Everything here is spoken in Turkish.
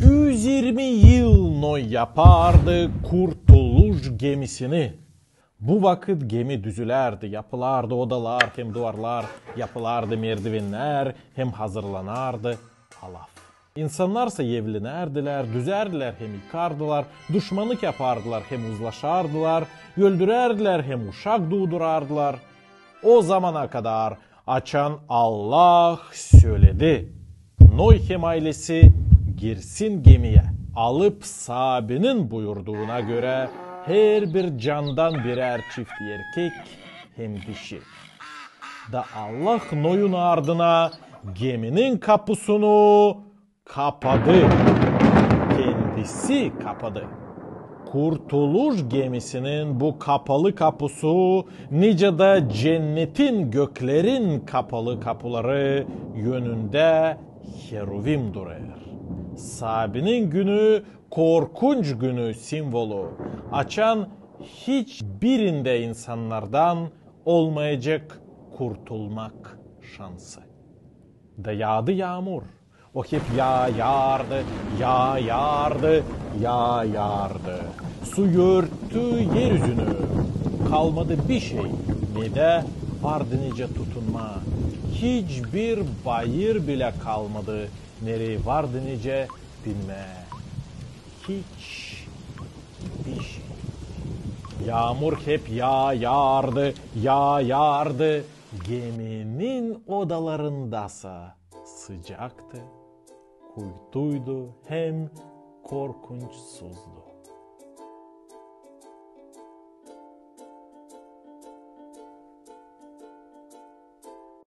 120 yıl Noy yapardı kurtuluş gemisini. Bu vakit gemi düzülerdi, yapılardı odalar, hem duvarlar, yapılardı merdivenler, hem hazırlanardı halaf. İnsanlarsa evlenerdiler, düzerdiler, hem yıkardılar, düşmanlık yapardılar, hem uzlaşardılar, öldürerdiler, hem uşak doğdurardılar. O zamana kadar açan Allah söyledi. Noy hem ailesi girsin gemiye. Alıp sahibinin buyurduğuna göre her bir candan birer çift erkek hem dişi. Da Allah Noy'un ardına geminin kapısını kapadı. Kendisi kapadı. Kurtuluş gemisinin bu kapalı kapısı nice de cennetin göklerin kapalı kapıları yönünde heruvim durar. Sahibinin günü korkunç günü simvolu. Açan hiçbirinde insanlardan olmayacak kurtulmak şansı. Da yağdı yağmur. O hep yağardı, yağardı, yağardı. Su örttü yeryüzünü. Kalmadı bir şey. Ne de ardınıca tutunma. Hiçbir bayır bile kalmadı. Nereye vardı nice bilme. Hiç bir şey. Yağmur hep yağardı, yağardı. Geminin odalarındasa sıcaktı, kuytuydu hem korkunçsuzdu.